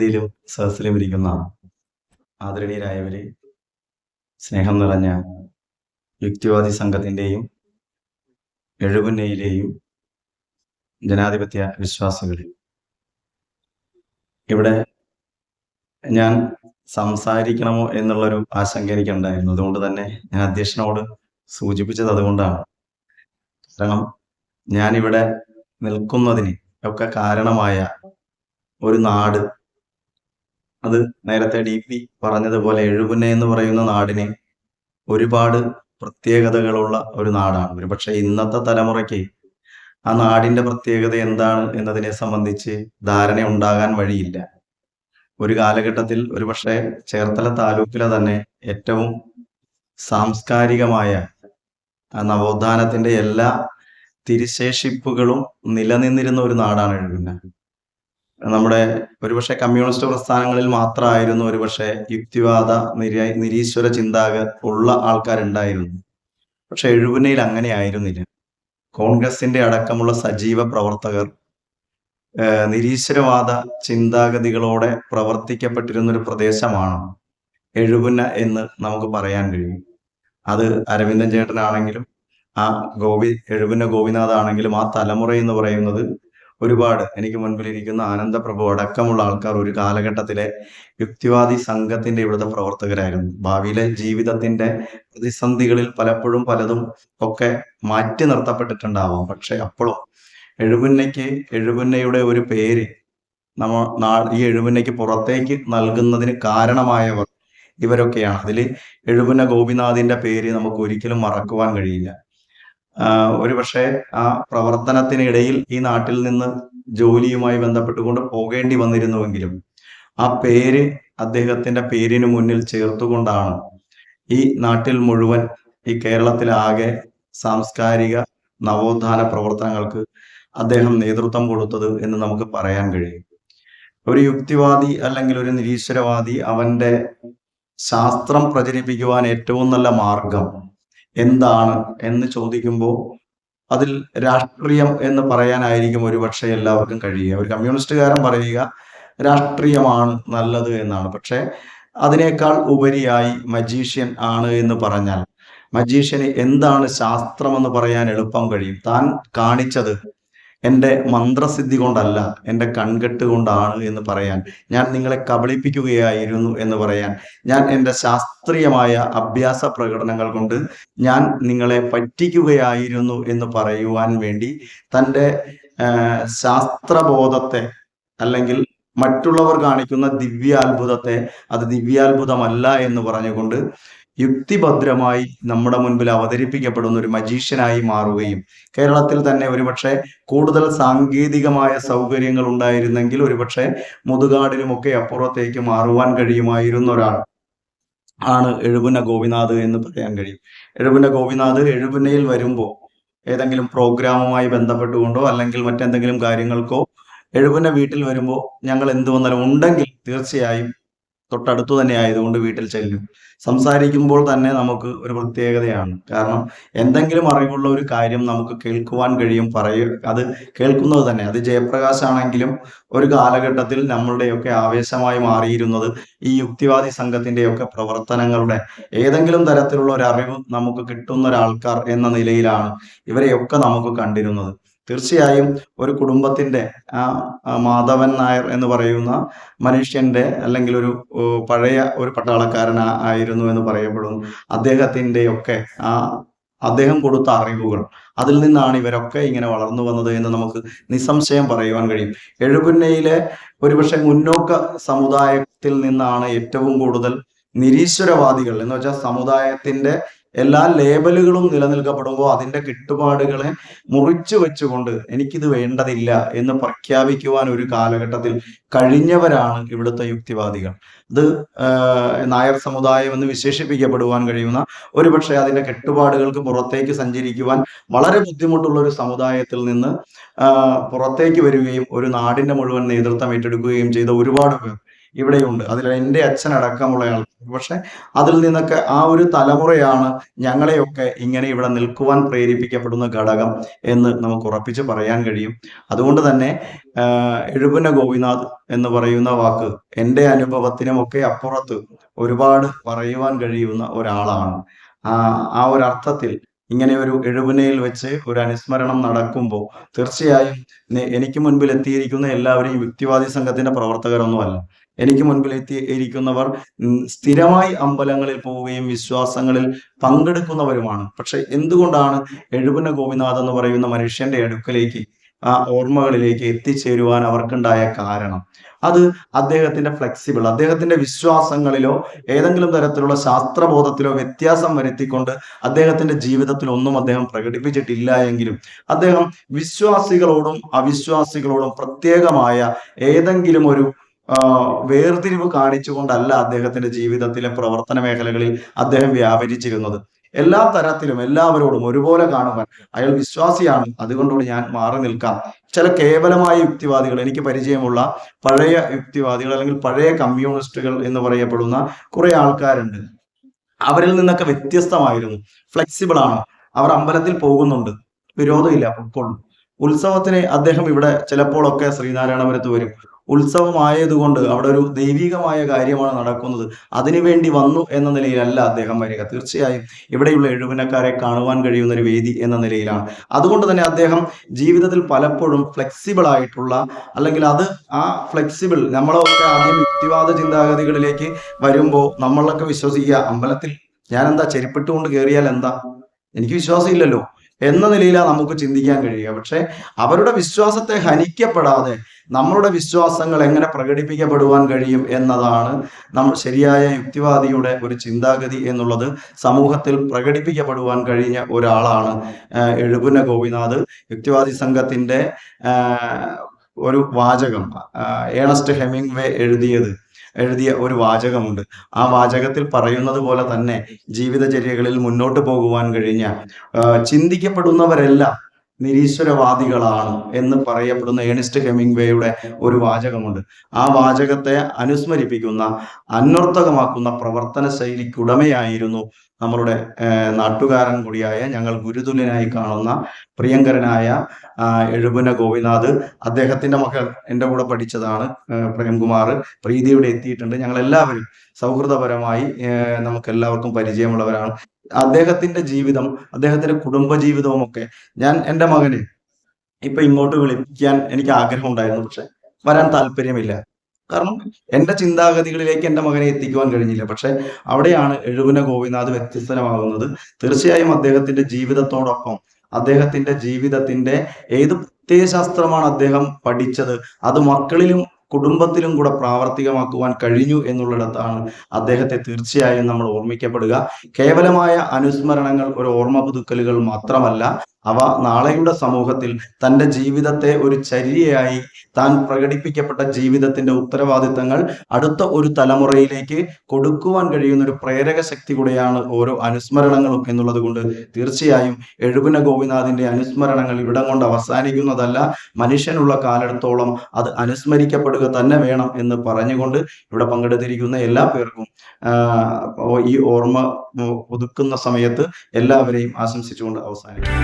വേദിയിലും സദസ്സിലും ഇരിക്കുന്ന ആദരണീയരായവരെ, സ്നേഹം നിറഞ്ഞ യുക്തിവാദി സംഘത്തിൻ്റെയും എഴുപുന്നയിലെയും ജനാധിപത്യ വിശ്വാസികൾ, ഇവിടെ ഞാൻ സംസാരിക്കണമോ എന്നുള്ളൊരു ആശങ്ക എനിക്കുണ്ടായിരുന്നു. അതുകൊണ്ട് തന്നെ ഞാൻ അധ്യക്ഷനോട് സൂചിപ്പിച്ചത് അതുകൊണ്ടാണ്. കാരണം ഞാനിവിടെ നിൽക്കുന്നതിന് ഒക്കെ കാരണമായ ഒരു നാട്, അത് നേരത്തെ DP പറഞ്ഞതുപോലെ എഴുപുന്ന എന്ന് പറയുന്ന നാടിന് ഒരുപാട് പ്രത്യേകതകളുള്ള ഒരു നാടാണ്. ഒരുപക്ഷെ ഇന്നത്തെ തലമുറയ്ക്ക് ആ നാടിന്റെ പ്രത്യേകത എന്താണ് എന്നതിനെ സംബന്ധിച്ച് ധാരണ ഉണ്ടാകാൻ വഴിയില്ല. ഒരു കാലഘട്ടത്തിൽ ഒരുപക്ഷെ ചേർത്തല താലൂക്കിലെ തന്നെ ഏറ്റവും സാംസ്കാരികമായ നവോത്ഥാനത്തിന്റെ എല്ലാ തിരുശേഷിപ്പുകളും നിലനിന്നിരുന്ന ഒരു നാടാണ് എഴുപുന്ന. നമ്മുടെ ഒരുപക്ഷെ കമ്മ്യൂണിസ്റ്റ് പ്രസ്ഥാനങ്ങളിൽ മാത്രമായിരുന്നു ഒരുപക്ഷെ യുക്തിവാദ നിരീശ്വര ഉള്ള ആൾക്കാരുണ്ടായിരുന്നു. പക്ഷെ എഴുപുന്നയിൽ അങ്ങനെ ആയിരുന്നില്ല. കോൺഗ്രസിന്റെ അടക്കമുള്ള സജീവ പ്രവർത്തകർ നിരീശ്വരവാദ ചിന്താഗതികളോടെ പ്രവർത്തിക്കപ്പെട്ടിരുന്ന ഒരു പ്രദേശമാണ് എഴുപുന്ന എന്ന് നമുക്ക് പറയാൻ കഴിയും. അത് അരവിന്ദൻ ചേട്ടനാണെങ്കിലും ആ എഴുപുന്ന ഗോപിനാഥ് ആണെങ്കിലും ആ തലമുറ എന്ന് പറയുന്നത് ഒരുപാട്, എനിക്ക് മുൻപിലിരിക്കുന്ന ആനന്ദപ്രഭു അടക്കമുള്ള ആൾക്കാർ ഒരു കാലഘട്ടത്തിലെ യുക്തിവാദി സംഘത്തിന്റെ ഇവിടുത്തെ പ്രവർത്തകരായിരുന്നു. ഭാവിയിലെ ജീവിതത്തിന്റെ പ്രതിസന്ധികളിൽ പലപ്പോഴും പലതും ഒക്കെ മാറ്റി നിർത്തപ്പെട്ടിട്ടുണ്ടാവാം. പക്ഷെ അപ്പോഴും എഴുപുന്നയുടെ ഒരു പേര് ഈ എഴുപുന്നയ്ക്ക് പുറത്തേക്ക് നൽകുന്നതിന് കാരണമായവർ ഇവരൊക്കെയാണ്. അതിൽ എഴുപുന്ന ഗോപിനാഥിന്റെ പേര് നമുക്ക് ഒരിക്കലും മറക്കുവാൻ കഴിയില്ല. ഒരുപക്ഷെ ആ പ്രവർത്തനത്തിനിടയിൽ ഈ നാട്ടിൽ നിന്ന് ജോലിയുമായി ബന്ധപ്പെട്ടുകൊണ്ട് പോകേണ്ടി വന്നിരുന്നുവെങ്കിലും ആ പേര് അദ്ദേഹത്തിന്റെ പേരിന് മുന്നിൽ ചേർത്തുകൊണ്ടാണ് ഈ നാട്ടിൽ മുഴുവൻ, ഈ കേരളത്തിലാകെ സാംസ്കാരിക നവോത്ഥാന പ്രവർത്തനങ്ങൾക്ക് അദ്ദേഹം നേതൃത്വം കൊടുത്തത് എന്ന് നമുക്ക് പറയാൻ കഴിയും. ഒരു യുക്തിവാദി അല്ലെങ്കിൽ ഒരു നിരീശ്വരവാദി അവന്റെ ശാസ്ത്രം പ്രചരിപ്പിക്കുവാൻ ഏറ്റവും നല്ല മാർഗം എന്താണ് എന്ന് ചോദിക്കുമ്പോൾ അതിൽ രാഷ്ട്രീയം എന്ന് പറയാനായിരിക്കും ഒരുപക്ഷെ എല്ലാവർക്കും കഴിയുക. ഒരു കമ്മ്യൂണിസ്റ്റുകാരൻ പറയുക രാഷ്ട്രീയമാണ് നല്ലത് എന്നാണ്. പക്ഷെ അതിനേക്കാൾ ഉപരിയായി മജീഷ്യൻ ആണ് എന്ന് പറഞ്ഞാൽ മജീഷ്യന് എന്താണ് ശാസ്ത്രം എന്ന് പറയാൻ എളുപ്പം കഴിയും. താൻ കാണിച്ചത് എൻ്റെ മന്ത്രസിദ്ധി കൊണ്ടല്ല, എൻ്റെ കൺകെട്ട് കൊണ്ടാണ് എന്ന് പറയാൻ, ഞാൻ നിങ്ങളെ കബളിപ്പിക്കുകയായിരുന്നു എന്ന് പറയാൻ, ഞാൻ എൻ്റെ ശാസ്ത്രീയമായ അഭ്യാസ പ്രകടനങ്ങൾ കൊണ്ട് ഞാൻ നിങ്ങളെ പറ്റിക്കുകയായിരുന്നു എന്ന് പറയുവാൻ വേണ്ടി തൻ്റെ ശാസ്ത്രബോധത്തെ അല്ലെങ്കിൽ മറ്റുള്ളവർ കാണിക്കുന്ന ദിവ്യാത്ഭുതത്തെ അത് ദിവ്യാത്ഭുതമല്ല എന്ന് പറഞ്ഞുകൊണ്ട് യുക്തിഭദ്രമായി നമ്മുടെ മുൻപിൽ അവതരിപ്പിക്കപ്പെടുന്ന ഒരു മജീഷ്യനായി മാറുകയും കേരളത്തിൽ തന്നെ ഒരുപക്ഷെ കൂടുതൽ സാങ്കേതികമായ സൗകര്യങ്ങൾ ഉണ്ടായിരുന്നെങ്കിൽ ഒരുപക്ഷെ മുതുകാടിലുമൊക്കെ അപ്പുറത്തേക്ക് മാറുവാൻ കഴിയുമായിരുന്ന ഒരാൾ ആണ് എഴുപുന്ന ഗോപിനാഥ് എന്ന് പറയാൻ കഴിയും. എഴുപുന്ന ഗോപിനാഥ് എഴുപുന്നയിൽ വരുമ്പോൾ ഏതെങ്കിലും പ്രോഗ്രാമുമായി ബന്ധപ്പെട്ടുകൊണ്ടോ അല്ലെങ്കിൽ മറ്റെന്തെങ്കിലും കാര്യങ്ങൾക്കോ എഴുപുന്ന വീട്ടിൽ വരുമ്പോൾ ഞങ്ങൾ എന്ത് വന്നാലും ഉണ്ടെങ്കിൽ തീർച്ചയായും തൊട്ടടുത്തു തന്നെ ആയതുകൊണ്ട് വീട്ടിൽ ചെല്ലും. സംസാരിക്കുമ്പോൾ തന്നെ നമുക്ക് ഒരു പ്രത്യേകതയാണ്. കാരണം എന്തെങ്കിലും അറിവുള്ള ഒരു കാര്യം നമുക്ക് കേൾക്കുവാൻ കഴിയും, അത് കേൾക്കുന്നത് തന്നെ. അത് ജയപ്രകാശ് ആണെങ്കിലും ഒരു കാലഘട്ടത്തിൽ നമ്മളുടെയൊക്കെ ആവേശമായി മാറിയിരുന്നത് ഈ യുക്തിവാദി സംഘത്തിന്റെയൊക്കെ പ്രവർത്തനങ്ങളുടെ ഏതെങ്കിലും തരത്തിലുള്ള ഒരു അറിവ് നമുക്ക് കിട്ടുന്ന ഒരാൾക്കാർ എന്ന നിലയിലാണ് ഇവരെയൊക്കെ നമുക്ക് കണ്ടിരുന്നത്. തീർച്ചയായും ഒരു കുടുംബത്തിന്റെ മാധവൻ നായർ എന്ന് പറയുന്ന മനുഷ്യന്റെ അല്ലെങ്കിൽ ഒരു പഴയ ഒരു പട്ടാളക്കാരൻ ആയിരുന്നു എന്ന് പറയപ്പെടുന്നു. അദ്ദേഹത്തിൻ്റെയൊക്കെ അദ്ദേഹം കൊടുത്ത അറിവുകൾ, അതിൽ നിന്നാണ് ഇവരൊക്കെ ഇങ്ങനെ വളർന്നു വന്നത് എന്ന് നമുക്ക് നിസ്സംശയം പറയുവാൻ കഴിയും. എഴുപുന്നയിലെ ഒരുപക്ഷെ മുന്നോക്ക സമുദായത്തിൽ നിന്നാണ് ഏറ്റവും കൂടുതൽ നിരീശ്വരവാദികൾ എന്ന് വെച്ചാൽ സമുദായത്തിന്റെ എല്ലാ ലേബലുകളും നിലനിൽക്കപ്പെടുമ്പോൾ അതിന്റെ കിട്ടുപാടുകളെ മുറിച്ചു വെച്ചുകൊണ്ട് എനിക്കിത് വേണ്ടതില്ല എന്ന് പ്രഖ്യാപിക്കുവാൻ ഒരു കാലഘട്ടത്തിൽ കഴിഞ്ഞവരാണ് ഇവിടുത്തെ യുക്തിവാദികൾ. ഇത് നായർ സമുദായം എന്ന് വിശേഷിപ്പിക്കപ്പെടുവാൻ കഴിയുന്ന ഒരുപക്ഷെ അതിന്റെ കെട്ടുപാടുകൾക്ക് പുറത്തേക്ക് സഞ്ചരിക്കുവാൻ വളരെ ബുദ്ധിമുട്ടുള്ള ഒരു സമുദായത്തിൽ നിന്ന് പുറത്തേക്ക് വരികയും ഒരു നാടിന്റെ മുഴുവൻ നേതൃത്വം ഏറ്റെടുക്കുകയും ചെയ്ത ഒരുപാട് പേർ ഇവിടെയുണ്ട്. അതിൽ എൻ്റെ അച്ഛനടക്കമുള്ള ആൾ. പക്ഷെ അതിൽ നിന്നൊക്കെ ആ ഒരു തലമുറയാണ് ഞങ്ങളെയൊക്കെ ഇങ്ങനെ ഇവിടെ നിൽക്കുവാൻ പ്രേരിപ്പിക്കപ്പെടുന്ന ഘടകം എന്ന് നമുക്ക് ഉറപ്പിച്ച് പറയാൻ കഴിയും. അതുകൊണ്ട് തന്നെ എഴുപുന്ന ഗോപിനാഥ് എന്ന് പറയുന്ന വാക്ക് എൻ്റെ അനുഭവത്തിനുമൊക്കെ അപ്പുറത്ത് ഒരുപാട് പറയുവാൻ കഴിയുന്ന ഒരാളാണ്. ആ ഒരു അർത്ഥത്തിൽ ഇങ്ങനെ ഒരു എഴുപുന്നയിൽ വെച്ച് ഒരു അനുസ്മരണം നടക്കുമ്പോൾ തീർച്ചയായും എനിക്ക് മുൻപിൽ എത്തിയിരിക്കുന്ന എല്ലാവരെയും യുക്തിവാദി സംഘത്തിന്റെ പ്രവർത്തകരൊന്നുമല്ല. എനിക്ക് മുൻപിൽ എത്തിയിരിക്കുന്നവർ സ്ഥിരമായി അമ്പലങ്ങളിൽ പോവുകയും വിശ്വാസങ്ങളിൽ പങ്കെടുക്കുന്നവരുമാണ്. പക്ഷെ എന്തുകൊണ്ടാണ് എഴുപുന്ന ഗോപിനാഥ് എന്ന് പറയുന്ന മനുഷ്യന്റെ അടുക്കലേക്ക്, ആ ഓർമ്മകളിലേക്ക് എത്തിച്ചേരുവാൻ അവർക്കുണ്ടായ കാരണം? അത് അദ്ദേഹത്തിന്റെ ഫ്ലെക്സിബിൾ, അദ്ദേഹത്തിന്റെ വിശ്വാസങ്ങളിലോ ഏതെങ്കിലും തരത്തിലുള്ള ശാസ്ത്രബോധത്തിലോ വ്യത്യാസം വരുത്തിക്കൊണ്ട് അദ്ദേഹത്തിന്റെ ജീവിതത്തിൽ ഒന്നും അദ്ദേഹം പ്രകടിപ്പിച്ചിട്ടില്ല എങ്കിലും അദ്ദേഹം വിശ്വാസികളോടും അവിശ്വാസികളോടും പ്രത്യേകമായ ഏതെങ്കിലും ഒരു വേർതിരിവ് കാണിച്ചുകൊണ്ടല്ല അദ്ദേഹത്തിന്റെ ജീവിതത്തിലെ പ്രവർത്തന മേഖലകളിൽ അദ്ദേഹം വ്യാപരിച്ചിരുന്നത്. എല്ലാ തരത്തിലും എല്ലാവരോടും ഒരുപോലെ കാണുവാൻ, അയാൾ വിശ്വാസിയാണ് അതുകൊണ്ടോട് ഞാൻ മാറി നിൽക്കാം. ചില കേവലമായ യുക്തിവാദികൾ, എനിക്ക് പരിചയമുള്ള പഴയ യുക്തിവാദികൾ അല്ലെങ്കിൽ പഴയ കമ്മ്യൂണിസ്റ്റുകൾ എന്ന് പറയപ്പെടുന്ന കുറെ ആൾക്കാരുണ്ട്. അവരിൽ നിന്നൊക്കെ വ്യത്യസ്തമായിരുന്നു. ഫ്ലെക്സിബിൾ ആണ്. അവർ അമ്പലത്തിൽ പോകുന്നുണ്ട്, വിരോധമില്ല, പൊക്കോളും. ഉത്സവത്തിന് അദ്ദേഹം ഇവിടെ ചിലപ്പോഴൊക്കെ ശ്രീനാരായണപുരത്ത് വരും. ഉത്സവമായതുകൊണ്ട് അവിടെ ഒരു ദൈവികമായ കാര്യമാണ് നടക്കുന്നത്, അതിനുവേണ്ടി വന്നു എന്ന നിലയിലല്ല അദ്ദേഹം വരിക. തീർച്ചയായും ഇവിടെയുള്ള എഴുപുന്നക്കാരെ കാണുവാൻ കഴിയുന്ന ഒരു വേദി എന്ന നിലയിലാണ്. അതുകൊണ്ട് തന്നെ അദ്ദേഹം ജീവിതത്തിൽ പലപ്പോഴും ഫ്ലെക്സിബിൾ ആയിട്ടുള്ള, അല്ലെങ്കിൽ അത് ആ ഫ്ലെക്സിബിൾ, നമ്മളൊക്കെ ആദ്യം യുക്തിവാദ ചിന്താഗതികളിലേക്ക് വരുമ്പോൾ നമ്മളൊക്കെ വിശ്വസിക്കുക, അമ്പലത്തിൽ ഞാൻ എന്താ ചെരുപ്പിട്ടുകൊണ്ട് കയറിയാൽ എന്താ, എനിക്ക് വിശ്വാസമില്ലല്ലോ എന്ന നിലയിലാണ് നമുക്ക് ചിന്തിക്കാൻ കഴിയുക. പക്ഷെ അവരുടെ വിശ്വാസത്തെ ഹനിക്കപ്പെടാതെ നമ്മളുടെ വിശ്വാസങ്ങൾ എങ്ങനെ പ്രകടിപ്പിക്കപ്പെടുവാൻ കഴിയും എന്നതാണ് നമ്മൾ ശരിയായ യുക്തിവാദിയുടെ ഒരു ചിന്താഗതി എന്നുള്ളത് സമൂഹത്തിൽ പ്രകടിപ്പിക്കപ്പെടുവാൻ കഴിഞ്ഞ ഒരാളാണ് എഴുപുന്ന ഗോപിനാഥ്. യുക്തിവാദി സംഘത്തിന്റെ ഒരു വാചകം ഏണസ്റ്റ് ഹെമിംഗ്വേ എഴുതിയ ഒരു വാചകമുണ്ട്. ആ വാചകത്തിൽ പറയുന്നത് പോലെ തന്നെ ജീവിതചര്യകളിൽ മുന്നോട്ട് പോകുവാൻ കഴിഞ്ഞ ചിന്തിക്കപ്പെടുന്നവരെല്ലാം നിരീശ്വരവാദികളാണ് എന്ന് പറയപ്പെടുന്ന ഏണസ്റ്റ് ഹെമിംഗ്വേയുടെ ഒരു വാചകമുണ്ട്. ആ വാചകത്തെ അനുസ്മരിപ്പിക്കുന്ന, അന്വർത്ഥകമാക്കുന്ന പ്രവർത്തന ശൈലിക്കുടമയായിരുന്നു നമ്മളുടെ നാട്ടുകാരൻ കൂടിയായ, ഞങ്ങൾ ഗുരുതുല്യനായി കാണുന്ന പ്രിയങ്കരനായ എഴുപുന്ന ഗോപിനാഥ്. അദ്ദേഹത്തിന്റെ മകൾ എൻ്റെ കൂടെ പഠിച്ചതാണ്, പ്രേംകുമാർ. പ്രീതിയുടെ എത്തിയിട്ടുണ്ട്. ഞങ്ങൾ എല്ലാവരും സൗഹൃദപരമായി നമുക്ക് എല്ലാവർക്കും പരിചയമുള്ളവരാണ്. അദ്ദേഹത്തിന്റെ ജീവിതം, അദ്ദേഹത്തിന്റെ കുടുംബജീവിതവും ഒക്കെ ഞാൻ എൻ്റെ മകനെ ഇപ്പൊ ഇങ്ങോട്ട് വിളിക്കാൻ എനിക്ക് ആഗ്രഹം ഉണ്ടായിരുന്നു, പക്ഷെ വരാൻ താല്പര്യമില്ല. കാരണം എൻ്റെ ചിന്താഗതികളിലേക്ക് എൻ്റെ മകനെ എത്തിക്കുവാൻ കഴിഞ്ഞില്ല. പക്ഷെ അവിടെയാണ് എഴുപുന്ന ഗോപിനാഥ് വ്യത്യസ്തമാകുന്നത്. തീർച്ചയായും അദ്ദേഹത്തിന്റെ ജീവിതത്തോടൊപ്പം അദ്ദേഹത്തിന്റെ ജീവിതത്തിന്റെ ഏത് പ്രത്യയശാസ്ത്രമാണ് അദ്ദേഹം പഠിച്ചത്, അത് മക്കളിലും കുടുംബത്തിലും കൂടെ പ്രാവർത്തികമാക്കുവാൻ കഴിഞ്ഞു എന്നുള്ളിടത്താണ് അദ്ദേഹത്തെ തീർച്ചയായും നമ്മൾ ഓർമ്മിക്കപ്പെടുക. കേവലമായ അനുസ്മരണങ്ങൾ ഒരു ഓർമ്മ പുതുക്കലുകൾ മാത്രമല്ല, അവ നാളെയുടെ സമൂഹത്തിൽ തൻ്റെ ജീവിതത്തെ ഒരു ചര്യയായി, താൻ പ്രകടിപ്പിക്കപ്പെട്ട ജീവിതത്തിന്റെ ഉത്തരവാദിത്തങ്ങൾ അടുത്ത ഒരു തലമുറയിലേക്ക് കൊടുക്കുവാൻ കഴിയുന്ന ഒരു പ്രേരക ശക്തി കൂടെയാണ് ഓരോ അനുസ്മരണങ്ങളും എന്നുള്ളത് കൊണ്ട് തീർച്ചയായും എഴുപുന്ന ഗോപിനാഥിന്റെ അനുസ്മരണങ്ങൾ ഇവിടം കൊണ്ട് അവസാനിക്കുന്നതല്ല. മനുഷ്യനുള്ള കാലത്തോളം അത് അനുസ്മരിക്കപ്പെടുക തന്നെ വേണം എന്ന് പറഞ്ഞുകൊണ്ട് ഇവിടെ പങ്കെടുത്തിരിക്കുന്ന എല്ലാ പേർക്കും ഈ ഓർമ്മ പുതുക്കുന്ന സമയത്ത് എല്ലാവരെയും ആശംസിച്ചുകൊണ്ട് അവസാനിക്കും.